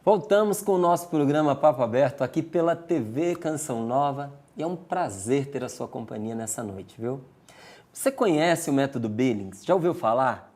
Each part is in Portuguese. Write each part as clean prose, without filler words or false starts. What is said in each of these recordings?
Voltamos com o nosso programa Papo Aberto aqui pela TV Canção Nova e é um prazer ter a sua companhia nessa noite, viu? Você conhece o método Billings? Já ouviu falar?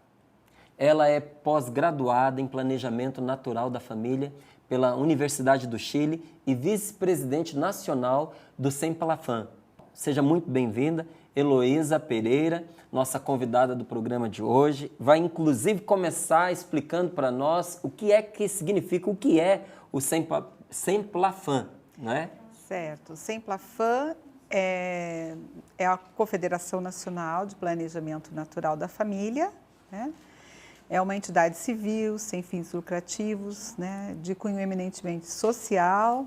Ela é pós-graduada em Planejamento Natural da Família pela Universidade do Chile e vice-presidente nacional do Semplafan. Seja muito bem-vinda, Heloísa Pereira, nossa convidada do programa de hoje. Vai inclusive começar explicando para nós o que é que significa, o que é o Semplafan, não é? Certo. O Semplafan é a Confederação Nacional de Planejamento Natural da Família, né? É uma entidade civil, sem fins lucrativos, né? De cunho eminentemente social,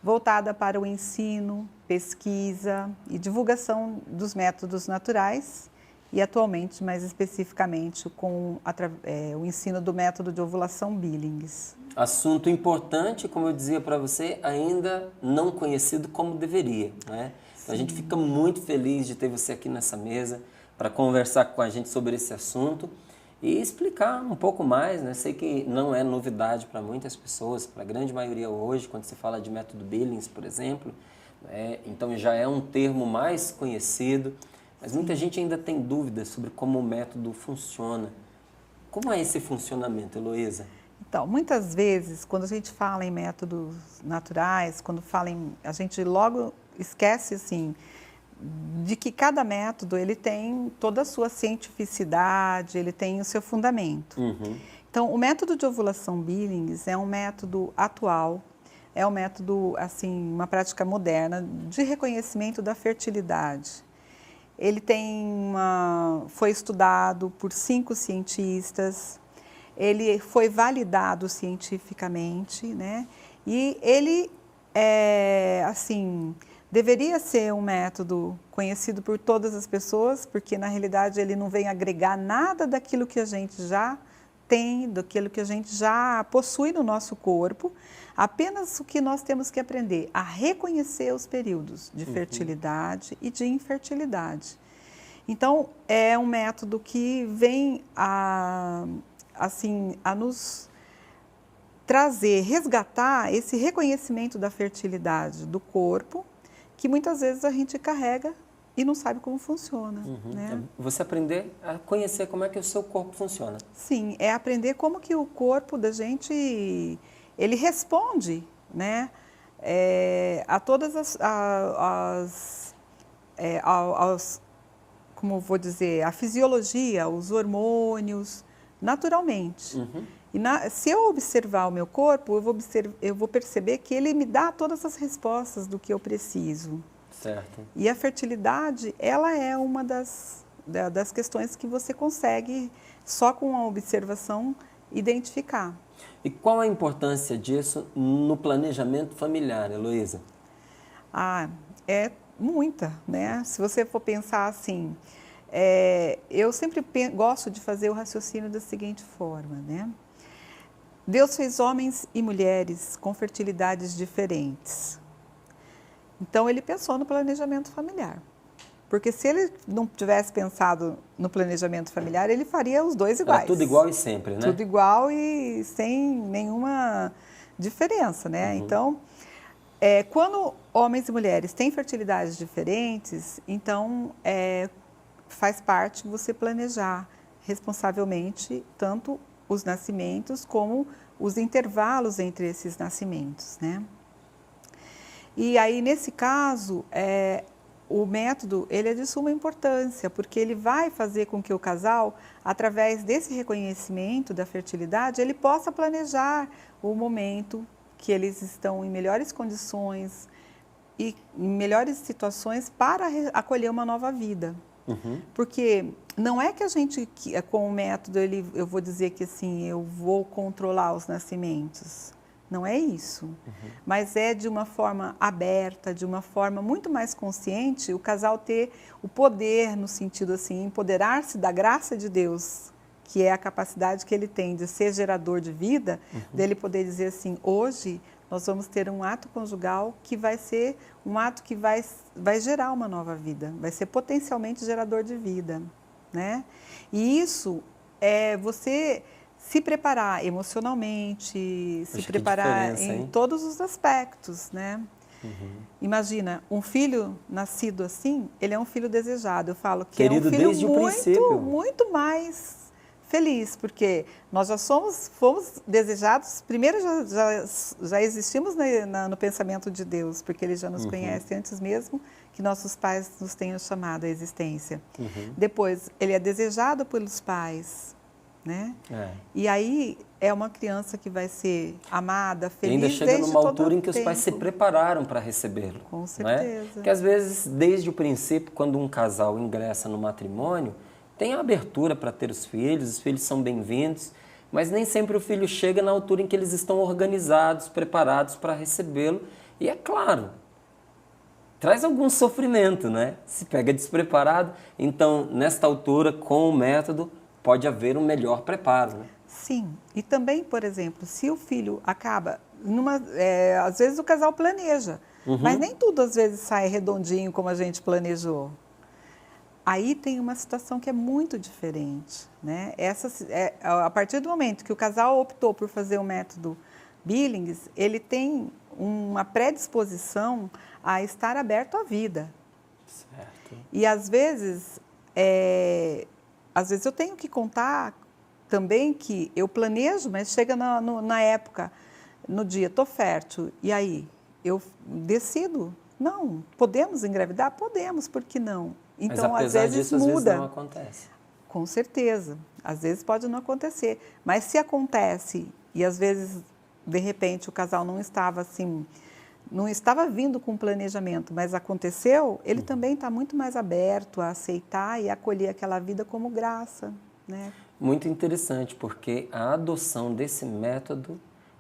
voltada para o ensino, pesquisa e divulgação dos métodos naturais e atualmente, mais especificamente, com o ensino do método de ovulação Billings. Assunto importante, como eu dizia para você, ainda não conhecido como deveria, né? Então, a gente fica muito feliz de ter você aqui nessa mesa para conversar com a gente sobre esse assunto e explicar um pouco mais, né? Sei que não é novidade para muitas pessoas, para a grande maioria hoje, quando se fala de método Billings, por exemplo, né? Então já é um termo mais conhecido, mas muita gente ainda tem dúvidas sobre como o método funciona. Como é esse funcionamento, Heloísa? Então, muitas vezes, quando a gente fala em métodos naturais, a gente logo esquece, assim, de que cada método ele tem toda a sua cientificidade, ele tem o seu fundamento. Então, o método de ovulação Billings é um método atual, é um método, assim, uma prática moderna de reconhecimento da fertilidade. Ele foi estudado por 5 cientistas, ele foi validado cientificamente, né? E ele deveria ser um método conhecido por todas as pessoas, porque na realidade ele não vem agregar nada daquilo que a gente já tem, daquilo que a gente já possui no nosso corpo, apenas o que nós temos que aprender a reconhecer os períodos de fertilidade e de infertilidade. Então, é um método que vem a nos trazer, resgatar esse reconhecimento da fertilidade do corpo, que muitas vezes a gente carrega e não sabe como funciona. Né? Você aprender a conhecer como é que o seu corpo funciona. Sim, é aprender como que o corpo da gente, ele responde, né? A todas como vou dizer, a fisiologia, os hormônios, naturalmente. E se eu observar o meu corpo, eu vou perceber que ele me dá todas as respostas do que eu preciso. Certo. E a fertilidade, ela é uma das questões que você consegue, só com a observação, identificar. E qual a importância disso no planejamento familiar, Heloísa? É muita, né? Se você for pensar assim, eu sempre gosto de fazer o raciocínio da seguinte forma, né? Deus fez homens e mulheres com fertilidades diferentes. Então, ele pensou no planejamento familiar. Porque se ele não tivesse pensado no planejamento familiar, ele faria os dois iguais. Era tudo igual e sempre, né? Tudo igual e sem nenhuma diferença, né? Então, quando homens e mulheres têm fertilidades diferentes, então faz parte você planejar responsavelmente tanto os nascimentos como os intervalos entre esses nascimentos, né? E aí, nesse caso, o método ele é de suma importância, porque ele vai fazer com que o casal, através desse reconhecimento da fertilidade, ele possa planejar o momento que eles estão em melhores condições e em melhores situações para acolher uma nova vida. Porque não é que a gente, com o método, eu vou dizer que assim, eu vou controlar os nascimentos. Não é isso. Mas é de uma forma aberta, de uma forma muito mais consciente, o casal ter o poder, no sentido assim, empoderar-se da graça de Deus, que é a capacidade que ele tem de ser gerador de vida, dele poder dizer assim, hoje nós vamos ter um ato conjugal que vai ser um ato que vai gerar uma nova vida, vai ser potencialmente gerador de vida, né? E isso é você se preparar emocionalmente, se Poxa, que preparar diferença, em hein? todos os aspectos, né? Imagina, um filho nascido assim, ele é um filho desejado. Eu falo que é um Querido filho desde o muito, princípio. muito mais feliz, porque nós já fomos desejados, primeiro já existimos no pensamento de Deus, porque Ele já nos conhece antes mesmo que nossos pais nos tenham chamado à existência. Depois, ele é desejado pelos pais, né? E aí é uma criança que vai ser amada, E ainda feliz chega desde numa todo o altura em que os pais se tempo. prepararam para recebê-lo. Com Não é? certeza. Porque às vezes, desde o princípio, quando um casal ingressa no matrimônio, tem a abertura para ter os filhos são bem-vindos, mas nem sempre o filho chega na altura em que eles estão organizados, preparados para recebê-lo. E é claro, traz algum sofrimento, né? Se pega despreparado, então, nesta altura, com o método, pode haver um melhor preparo, né? Sim, e também, por exemplo, se o filho acaba, às vezes o casal planeja, mas nem tudo às vezes sai redondinho como a gente planejou. Aí tem uma situação que é muito diferente, né? A partir do momento que o casal optou por fazer o método Billings, ele tem uma predisposição a estar aberto à vida. Certo. E às vezes eu tenho que contar também que eu planejo, mas chega na época, no dia, estou fértil, e aí eu decido, não, podemos engravidar? Podemos, por que não? Então, Mas apesar disso, muda. às vezes não acontece. Com certeza, às vezes pode não acontecer, mas se acontece, e às vezes, de repente, o casal não estava assim, não estava vindo com planejamento, mas aconteceu, ele também está muito mais aberto a aceitar e acolher aquela vida como graça, né? Muito interessante, porque a adoção desse método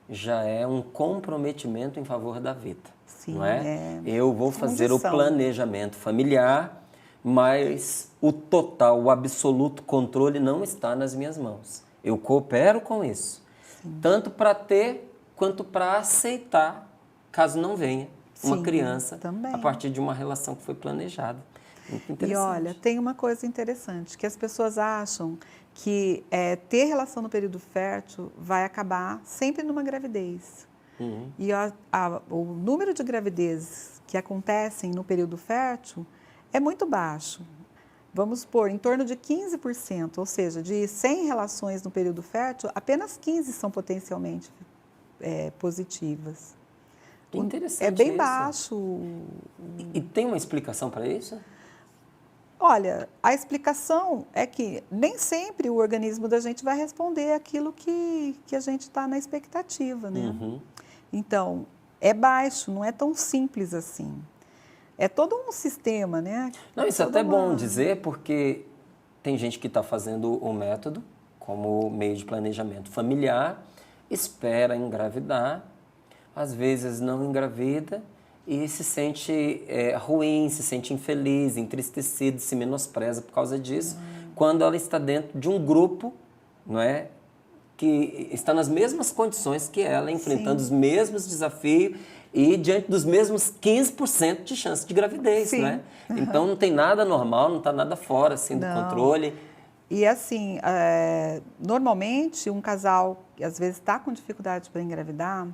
já é um comprometimento em favor da vida. Sim, não é? Eu vou fazer o condição. planejamento familiar, mas o total, o absoluto controle não está nas minhas mãos. Eu coopero com isso, tanto para ter quanto para aceitar, caso não venha uma Sim, criança também. a partir de uma relação que foi planejada. Muito interessante. E olha, tem uma coisa interessante, que as pessoas acham que ter relação no período fértil vai acabar sempre numa gravidez. E o número de gravidezes que acontecem no período fértil é muito baixo. Vamos supor, em torno de 15%, ou seja, de 100 relações no período fértil, apenas 15 são potencialmente positivas. Que interessante É bem isso. baixo. E tem uma explicação para isso? Olha, a explicação é que nem sempre o organismo da gente vai responder aquilo que a gente está na expectativa, né? Então, é baixo, não é tão simples assim. É todo um sistema, né? Não, isso é até bom dizer, porque tem gente que está fazendo o método como meio de planejamento familiar, espera engravidar, às vezes não engravida e se sente ruim, se sente infeliz, entristecido, se menospreza por causa disso, quando ela está dentro de um grupo, não é, que está nas mesmas condições que ela, enfrentando os mesmos desafios e diante dos mesmos 15% de chance de gravidez, né? Então não tem nada normal, não está nada fora assim, do controle. E assim, normalmente um casal que às vezes está com dificuldade para engravidar,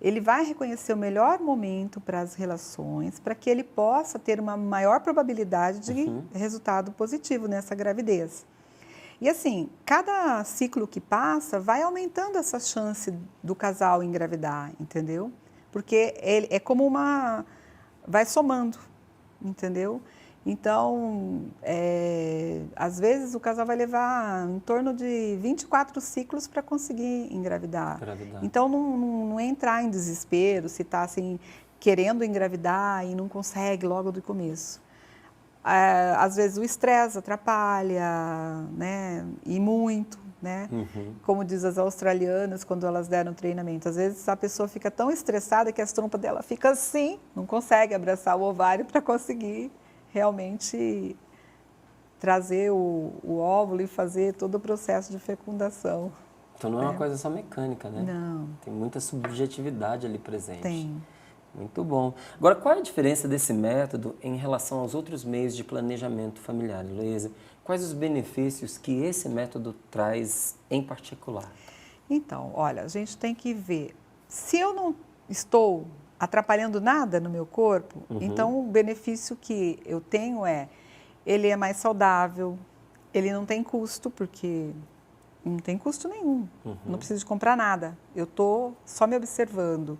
ele vai reconhecer o melhor momento para as relações, para que ele possa ter uma maior probabilidade de resultado positivo nessa gravidez. E assim, cada ciclo que passa vai aumentando essa chance do casal engravidar, entendeu? Porque ele é como vai somando, entendeu? Então, às vezes o casal vai levar em torno de 24 ciclos para conseguir engravidar. Então, não entrar em desespero se está assim, querendo engravidar e não consegue logo do começo. Às vezes o estresse atrapalha, né? E muito, né? Como diz as australianas quando elas deram treinamento. Às vezes a pessoa fica tão estressada que as trompas dela ficam assim, não consegue abraçar o ovário para conseguir realmente trazer o óvulo e fazer todo o processo de fecundação. Então não é uma coisa só mecânica, né? Não. Tem muita subjetividade ali presente. Tem. Muito bom. Agora, qual é a diferença desse método em relação aos outros meios de planejamento familiar, Heloísa? Quais os benefícios que esse método traz em particular? Então, olha, a gente tem que ver. Se eu não estou atrapalhando nada no meu corpo, então o benefício que eu tenho ele é mais saudável, ele não tem custo, porque não tem custo nenhum, não preciso de comprar nada, eu estou só me observando.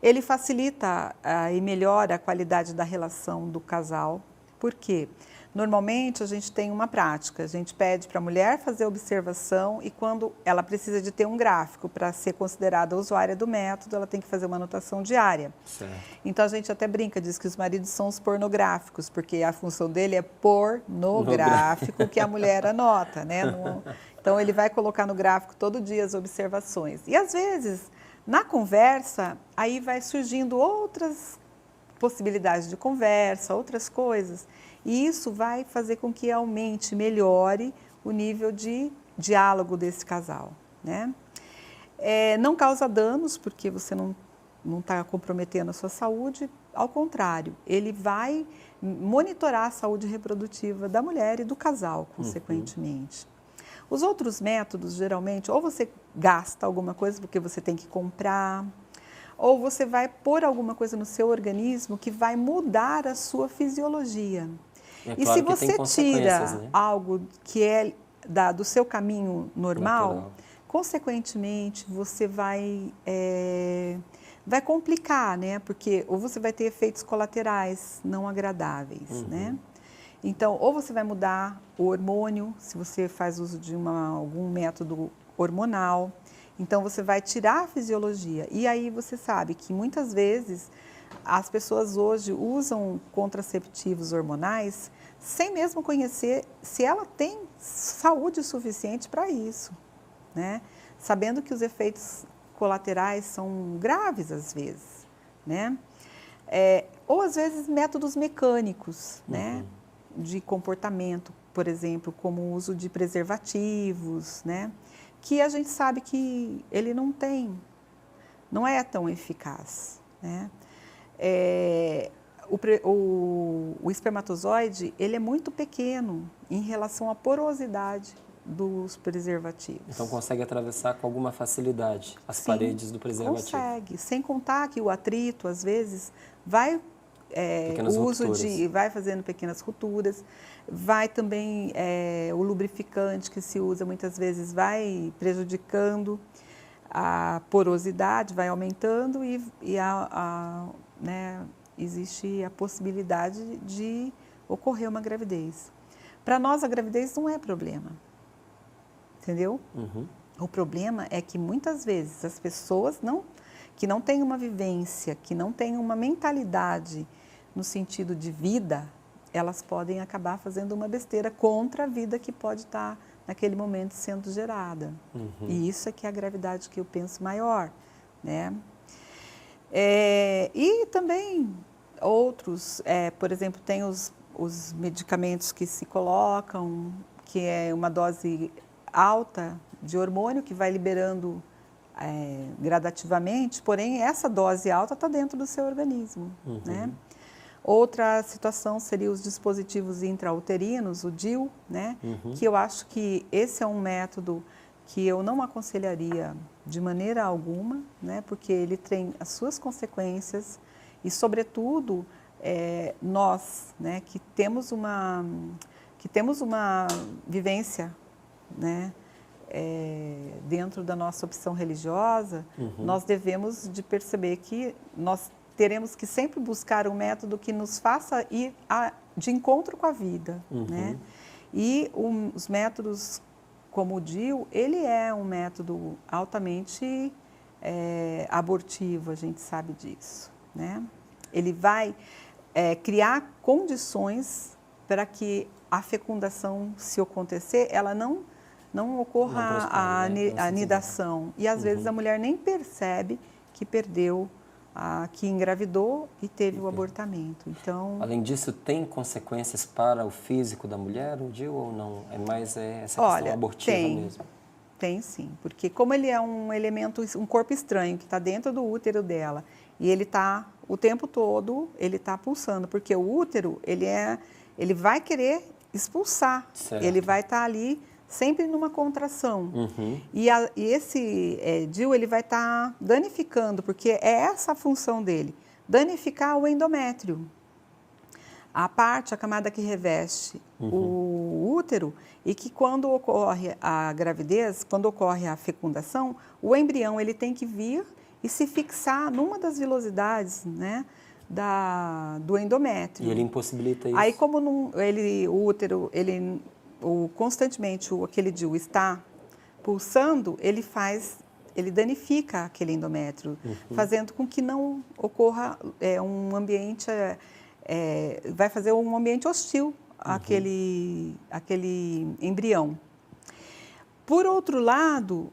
Ele facilita e melhora a qualidade da relação do casal, porque normalmente a gente tem uma prática, a gente pede para a mulher fazer a observação e quando ela precisa de ter um gráfico para ser considerada usuária do método, ela tem que fazer uma anotação diária. Certo. Então a gente até brinca, diz que os maridos são os pornográficos, porque a função dele é pôr no gráfico que a mulher anota, né? Então ele vai colocar no gráfico todo dia as observações. E às vezes, na conversa, aí vai surgindo outras possibilidades de conversa, outras coisas. E isso vai fazer com que aumente, melhore o nível de diálogo desse casal, né? Não causa danos, porque você não está comprometendo a sua saúde, ao contrário, ele vai monitorar a saúde reprodutiva da mulher e do casal, consequentemente. Os outros métodos, geralmente, ou você gasta alguma coisa porque você tem que comprar, ou você vai pôr alguma coisa no seu organismo que vai mudar a sua fisiologia. E se você tira, né, algo que é do seu caminho normal, consequentemente, você vai complicar, né? Porque ou você vai ter efeitos colaterais não agradáveis, né? Então, ou você vai mudar o hormônio, se você faz uso de algum método hormonal. Então, você vai tirar a fisiologia. E aí você sabe que muitas vezes as pessoas hoje usam contraceptivos hormonais sem mesmo conhecer se ela tem saúde suficiente para isso, né? Sabendo que os efeitos colaterais são graves às vezes, né? Ou às vezes métodos mecânicos, né? De comportamento, por exemplo, como o uso de preservativos, né? Que a gente sabe que ele não é tão eficaz, né? O espermatozoide, ele é muito pequeno em relação à porosidade dos preservativos. Então consegue atravessar com alguma facilidade as paredes do preservativo. Consegue, sem contar que o atrito, às vezes, vai vai fazendo pequenas rupturas, vai também o lubrificante que se usa muitas vezes vai prejudicando a porosidade, vai aumentando né, existe a possibilidade de ocorrer uma gravidez. Para nós a gravidez não é problema, entendeu? O problema é que muitas vezes as pessoas que não têm uma vivência, que não têm uma mentalidade no sentido de vida, elas podem acabar fazendo uma besteira contra a vida que pode estar naquele momento sendo gerada. E isso é que é a gravidade que eu penso maior, né? E também outros, por exemplo, tem os medicamentos que se colocam, que é uma dose alta de hormônio que vai liberando gradativamente, porém essa dose alta está dentro do seu organismo, né? Outra situação seria os dispositivos intrauterinos, o DIU, né? Que eu acho que esse é um método que eu não aconselharia de maneira alguma, né? Porque ele tem as suas consequências e, sobretudo, nós, né? Que temos uma vivência, né? Dentro da nossa opção religiosa, nós devemos de perceber que nós teremos que sempre buscar um método que nos faça ir de encontro com a vida, né? E os métodos como o DIU, ele é um método altamente abortivo, a gente sabe disso, né? Ele vai criar condições para que a fecundação, se acontecer, ela não ocorra a anidação. E às vezes a mulher nem percebe que perdeu, que engravidou e teve o abortamento. Então, além disso, tem consequências para o físico da mulher, o DIU, ou não? É mais essa questão abortiva mesmo? Tem sim, porque como ele é um elemento, um corpo estranho que está dentro do útero dela e ele está o tempo todo, ele está pulsando, porque o útero, ele vai querer expulsar, ele vai estar ali sempre numa contração. E esse DIU, ele vai estar danificando, porque é essa a função dele, danificar o endométrio. A camada que reveste o útero, e que quando ocorre a gravidez, quando ocorre a fecundação, o embrião ele tem que vir e se fixar numa das vilosidades, né, do endométrio. E ele impossibilita isso. Aí como o útero, constantemente aquele DIU está pulsando, ele danifica aquele endométrio, fazendo com que não ocorra um ambiente, vai fazer um ambiente hostil àquele embrião. Por outro lado,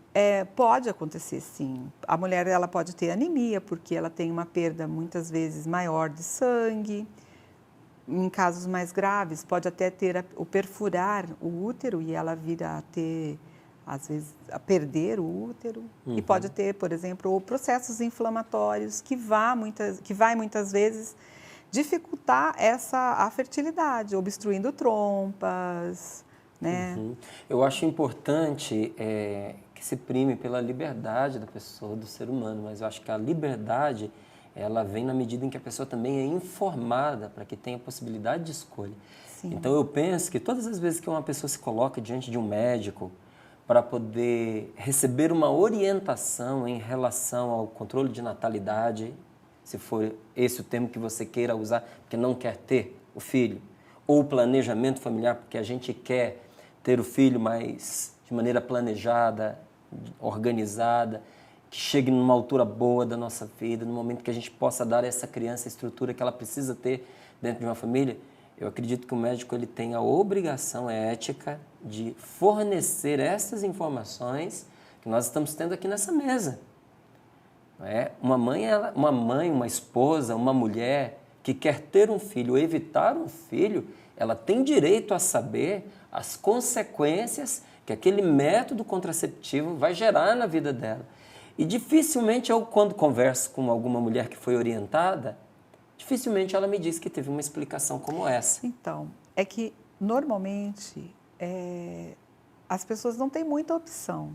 pode acontecer sim. A mulher ela pode ter anemia, porque ela tem uma perda muitas vezes maior de sangue. Em casos mais graves, pode até ter o perfurar o útero e ela vir a ter, às vezes, a perder o útero. E pode ter, por exemplo, processos inflamatórios que vai muitas vezes dificultar a fertilidade, obstruindo trompas, né? Eu acho importante que se prime pela liberdade da pessoa, do ser humano, mas eu acho que a liberdade ela vem na medida em que a pessoa também é informada para que tenha possibilidade de escolha. Sim. Então eu penso que todas as vezes que uma pessoa se coloca diante de um médico para poder receber uma orientação em relação ao controle de natalidade, se for esse o termo que você queira usar, porque não quer ter o filho, ou planejamento familiar, porque a gente quer ter o filho, mas de maneira planejada, organizada, que chegue numa altura boa da nossa vida, no momento que a gente possa dar a essa criança a estrutura que ela precisa ter dentro de uma família. Eu acredito que o médico ele tem a obrigação ética de fornecer essas informações que nós estamos tendo aqui nessa mesa. Uma mãe, uma esposa, uma mulher que quer ter um filho ou evitar um filho, ela tem direito a saber as consequências que aquele método contraceptivo vai gerar na vida dela. E dificilmente quando converso com alguma mulher que foi orientada, dificilmente ela me diz que teve uma explicação como essa. Então, é que normalmente as pessoas não têm muita opção.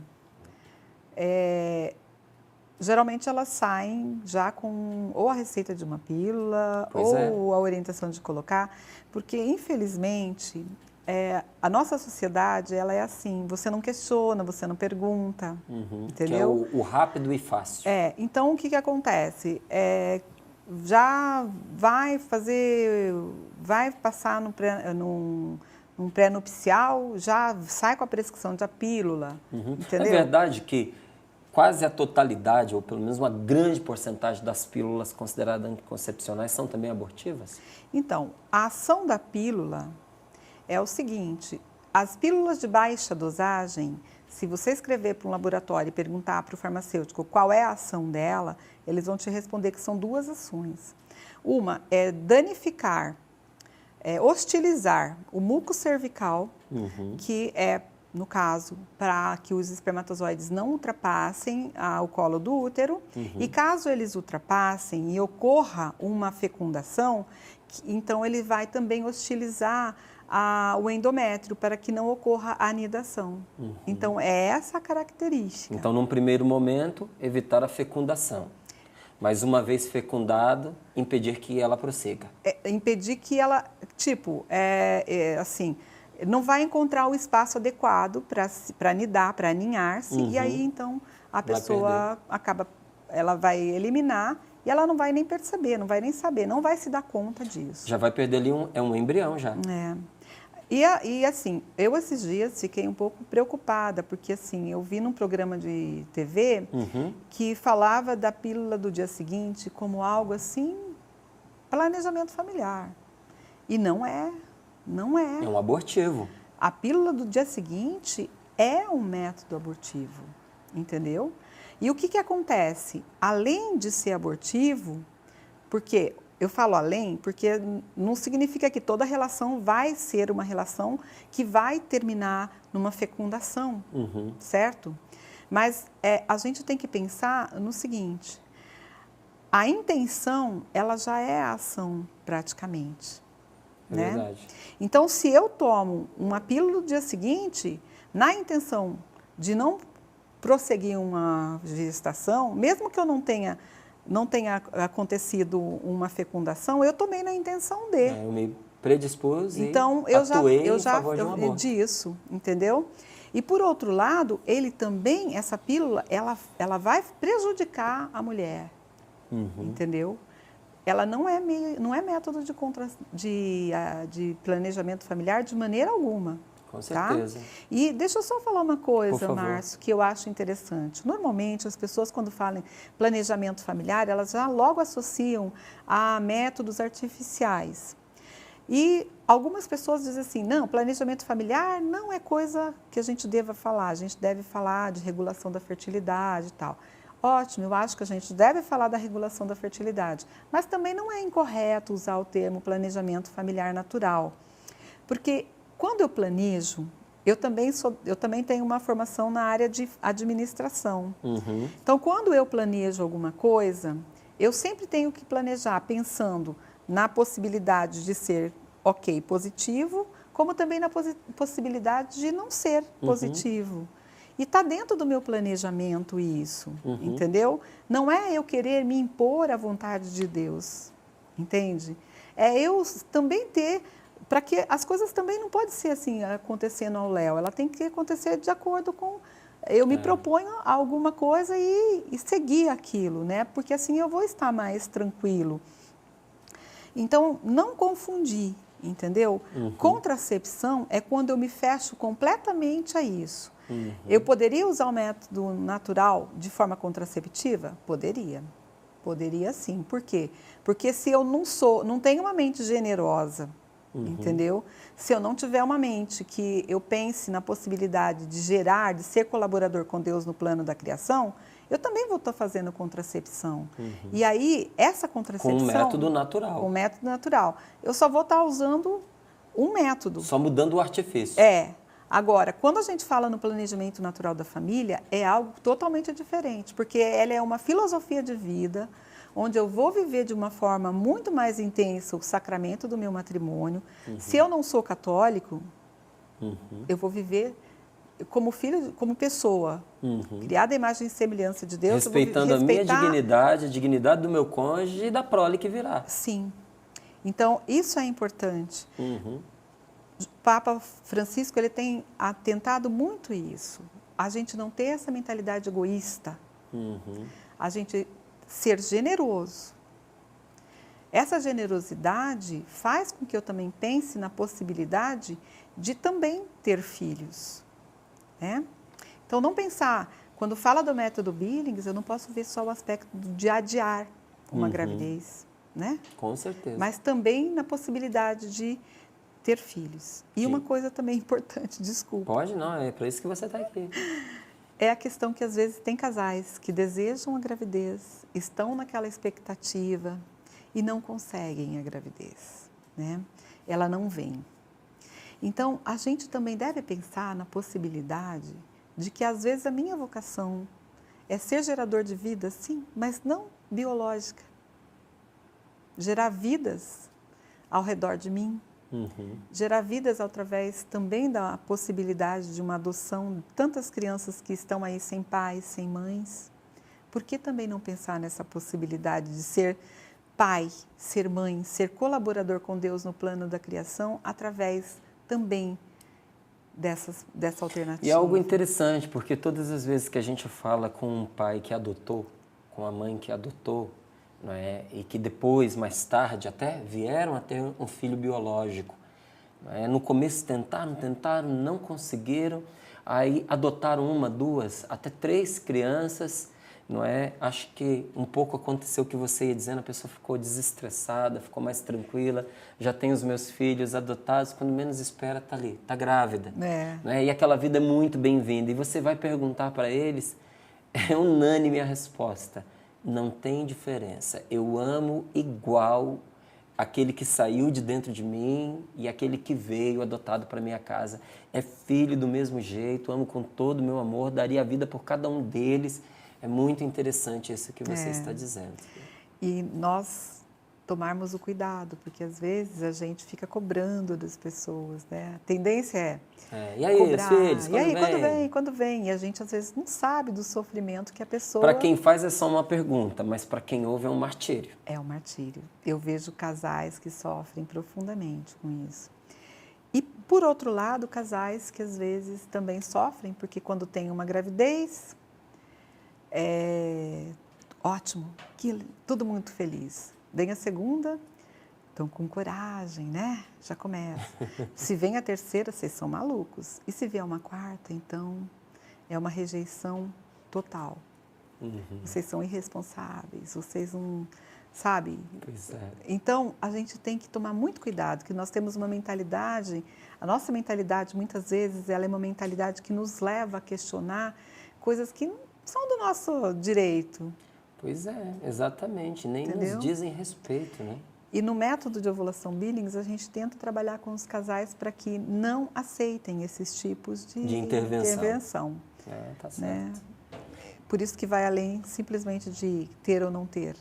Geralmente elas saem já com ou a receita de uma pílula ou a orientação de colocar, porque infelizmente a nossa sociedade ela é assim, você não questiona, você não pergunta, entendeu? Que é o rápido e fácil. Então o que acontece? Já vai passar num pré-nupcial, já sai com a prescrição da pílula, entendeu? É verdade que quase a totalidade, ou pelo menos uma grande porcentagem das pílulas consideradas anticoncepcionais são também abortivas? Então, a ação da pílula é o seguinte, as pílulas de baixa dosagem, se você escrever para um laboratório e perguntar para o farmacêutico qual é a ação dela, eles vão te responder que são duas ações. Uma é danificar, hostilizar o muco cervical, que é, no caso, para que os espermatozoides não ultrapassem o colo do útero. E caso eles ultrapassem e ocorra uma fecundação, então ele vai também hostilizar o endométrio para que não ocorra a anidação. Então, é essa a característica. Então, num primeiro momento, evitar a fecundação. Mas uma vez fecundado, impedir que ela prossiga. Impedir que ela, assim, não vai encontrar o espaço adequado para anidar, para aninhar-se, e aí então a pessoa ela vai eliminar e ela não vai nem perceber, não vai nem saber, não vai se dar conta disso. Já vai perder ali um embrião já. E assim, eu esses dias fiquei um pouco preocupada, porque assim, eu vi num programa de TV que falava da pílula do dia seguinte como algo assim, planejamento familiar. E não é. É um abortivo. A pílula do dia seguinte é um método abortivo, entendeu? E o que acontece? Além de ser abortivo, porque eu falo além, porque não significa que toda relação vai ser uma relação que vai terminar numa fecundação, certo? Mas a gente tem que pensar no seguinte, a intenção, ela já é a ação praticamente. É verdade. Então, se eu tomo uma pílula no dia seguinte, na intenção de não prosseguir uma gestação, mesmo que eu não tenha acontecido uma fecundação, eu tomei na intenção de. Eu me predispus então, e atuei eu em favor de um aborto. Disso, entendeu? E por outro lado, ele também, essa pílula, ela vai prejudicar a mulher, entendeu? Ela não é método de planejamento familiar de maneira alguma. Com certeza. Tá? E deixa eu só falar uma coisa, Márcio, que eu acho interessante. Normalmente, as pessoas, quando falam planejamento familiar, elas já logo associam a métodos artificiais. E algumas pessoas dizem assim, não, planejamento familiar não é coisa que a gente deva falar, a gente deve falar de regulação da fertilidade e tal. Ótimo, eu acho que a gente deve falar da regulação da fertilidade, mas também não é incorreto usar o termo planejamento familiar natural, porque quando eu planejo, eu também tenho uma formação na área de administração. Então, quando eu planejo alguma coisa, eu sempre tenho que planejar pensando na possibilidade de ser ok, positivo, como também na possibilidade de não ser positivo. E está dentro do meu planejamento isso, entendeu? Não é eu querer me impor à vontade de Deus, entende? É eu também ter... Para que as coisas também não podem ser assim, acontecendo ao léu, ela tem que acontecer de acordo com... Eu me proponho a alguma coisa e seguir aquilo, né? Porque assim eu vou estar mais tranquilo. Então, não confundir, entendeu? Contracepção é quando eu me fecho completamente a isso. Eu poderia usar o método natural de forma contraceptiva? Poderia. Poderia sim. Por quê? Porque se eu não tenho uma mente generosa, entendeu? Se eu não tiver uma mente que eu pense na possibilidade de gerar, de ser colaborador com Deus no plano da criação, eu também vou estar fazendo contracepção. E aí, essa contracepção... Com um método natural. Com um método natural. Eu só vou estar usando um método. Só mudando o artifício. Agora, quando a gente fala no planejamento natural da família, é algo totalmente diferente, porque ela é uma filosofia de vida, onde eu vou viver de uma forma muito mais intensa o sacramento do meu matrimônio. Se eu não sou católico, eu vou viver como filho, como pessoa, criada à imagem e semelhança de Deus. Respeitando a minha dignidade, a dignidade do meu cônjuge e da prole que virá. Sim. Então, isso é importante. O Papa Francisco, ele tem atentado muito isso. A gente não ter essa mentalidade egoísta. A gente ser generoso. Essa generosidade faz com que eu também pense na possibilidade de também ter filhos, né? Então, não pensar, quando fala do método Billings, eu não posso ver só o aspecto de adiar uma gravidez, né? Com certeza. Mas também na possibilidade de ter filhos. E uma coisa também importante, desculpa. Pode não, é para isso que você está aqui. É a questão que às vezes tem casais que desejam a gravidez, estão naquela expectativa e não conseguem a gravidez, né? Ela não vem. Então, a gente também deve pensar na possibilidade de que às vezes a minha vocação é ser gerador de vida, sim, mas não biológica. Gerar vidas ao redor de mim. Gerar vidas através também da possibilidade de uma adoção de tantas crianças que estão aí sem pais, sem mães. Por que também não pensar nessa possibilidade de ser pai, ser mãe, ser colaborador com Deus no plano da criação através também dessa alternativa? E é algo interessante, porque todas as vezes que a gente fala com um pai que adotou, com a mãe que adotou, não é? E que depois, mais tarde, até vieram a ter um filho biológico. Não é? No começo tentaram, não conseguiram, aí adotaram 1, 2, até 3 crianças, não é? Acho que um pouco aconteceu o que você ia dizendo, a pessoa ficou desestressada, ficou mais tranquila, já tem os meus filhos adotados, quando menos espera está ali, está grávida. Né? E aquela vida é muito bem-vinda. E você vai perguntar para eles, é unânime a resposta. Não tem diferença. Eu amo igual aquele que saiu de dentro de mim e aquele que veio adotado para minha casa. É filho do mesmo jeito, amo com todo o meu amor, daria a vida por cada um deles. É muito interessante isso que você está dizendo. E nós tomarmos o cuidado, porque às vezes a gente fica cobrando das pessoas, né? A tendência e aí, cobrar. os filhos, E aí, quando vem? quando vem? E a gente às vezes não sabe do sofrimento que a pessoa... Para quem faz é só uma pergunta, mas para quem ouve é um martírio. É um martírio. Eu vejo casais que sofrem profundamente com isso. E, por outro lado, casais que às vezes também sofrem, porque quando tem uma gravidez, ótimo, tudo muito feliz. Vem a segunda, estão com coragem, né? Já começa. Se vem a terceira, vocês são malucos. E se vier uma quarta, então é uma rejeição total. Vocês são irresponsáveis, vocês não... Sabe? Pois é. Então, a gente tem que tomar muito cuidado, que nós temos uma mentalidade, a nossa mentalidade, muitas vezes, ela é uma mentalidade que nos leva a questionar coisas que não são do nosso direito. Pois é, exatamente, nem Entendeu? nos dizem respeito, né? E no método de ovulação Billings, a gente tenta trabalhar com os casais para que não aceitem esses tipos de intervenção. Tá certo. Né? Por isso que vai além simplesmente de ter ou não ter.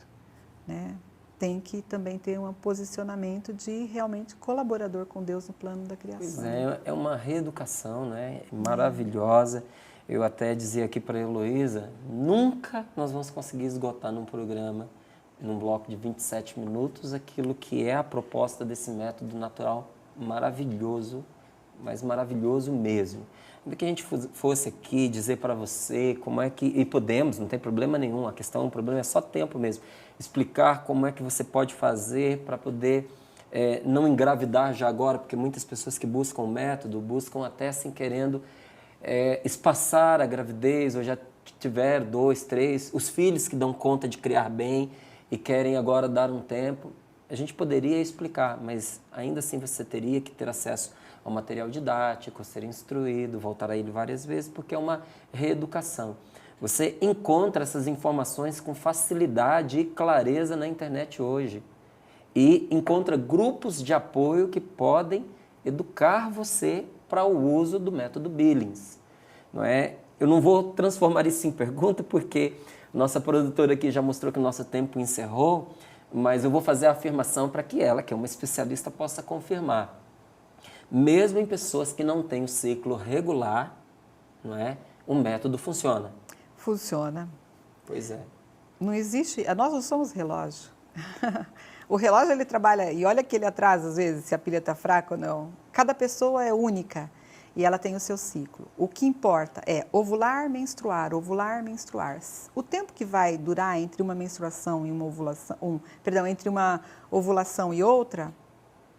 Né? Tem que também ter um posicionamento de realmente colaborador com Deus no plano da criação. Pois é uma reeducação, né? Maravilhosa. Eu até dizia aqui para a Heloísa, nunca nós vamos conseguir esgotar num programa, num bloco de 27 minutos, aquilo que é a proposta desse método natural maravilhoso, mas maravilhoso mesmo. Ainda que a gente fosse aqui dizer para você como é que, e podemos, não tem problema nenhum, o problema é só tempo mesmo, explicar como é que você pode fazer para poder não engravidar já agora, porque muitas pessoas que buscam o método, buscam até assim querendo espaçar a gravidez, ou já tiver 2, 3, os filhos que dão conta de criar bem e querem agora dar um tempo, a gente poderia explicar, mas ainda assim você teria que ter acesso ao material didático, ser instruído, voltar a ele várias vezes, porque é uma reeducação. Você encontra essas informações com facilidade e clareza na internet hoje. E encontra grupos de apoio que podem educar você para o uso do método Billings. Não é? Eu não vou transformar isso em pergunta, porque nossa produtora aqui já mostrou que o nosso tempo encerrou, mas eu vou fazer a afirmação para que ela, que é uma especialista, possa confirmar. Mesmo em pessoas que não têm o ciclo regular, não é? O método funciona. Funciona. Pois é. Não existe... Nós não somos relógio. O relógio, ele trabalha... E olha que ele atrasa, às vezes, se a pilha está fraca ou não. Cada pessoa é única e ela tem o seu ciclo. O que importa é ovular, menstruar, ovular, menstruar. O tempo que vai durar entre uma menstruação e uma ovulação... entre uma ovulação e outra,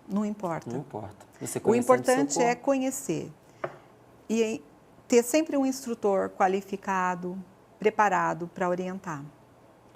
não importa. Não importa. O importante é conhecer e ter sempre um instrutor qualificado, preparado para orientar.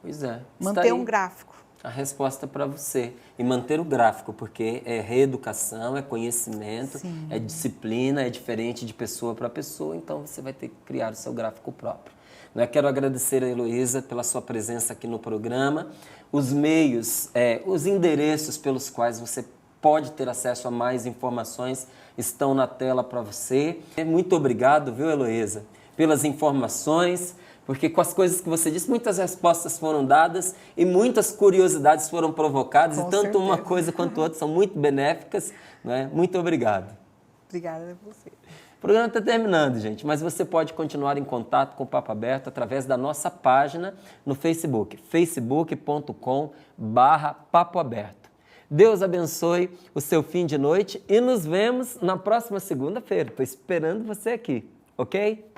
Pois é. Manter um gráfico. A resposta para você. E manter o gráfico, porque é reeducação, é conhecimento, Sim. É disciplina, é diferente de pessoa para pessoa, então você vai ter que criar o seu gráfico próprio. Eu quero agradecer a Heloísa pela sua presença aqui no programa. Os meios, os endereços pelos quais você pode ter acesso a mais informações estão na tela para você. Muito obrigado, viu, Heloísa, pelas informações, porque com as coisas que você disse, muitas respostas foram dadas e muitas curiosidades foram provocadas, Com e tanto certeza. uma coisa quanto outra são muito benéficas, né? Muito obrigado. Obrigada a você. O programa está terminando, gente, mas você pode continuar em contato com o Papo Aberto através da nossa página no Facebook, facebook.com/Papo Aberto. Deus abençoe o seu fim de noite e nos vemos na próxima segunda-feira. Estou esperando você aqui, ok?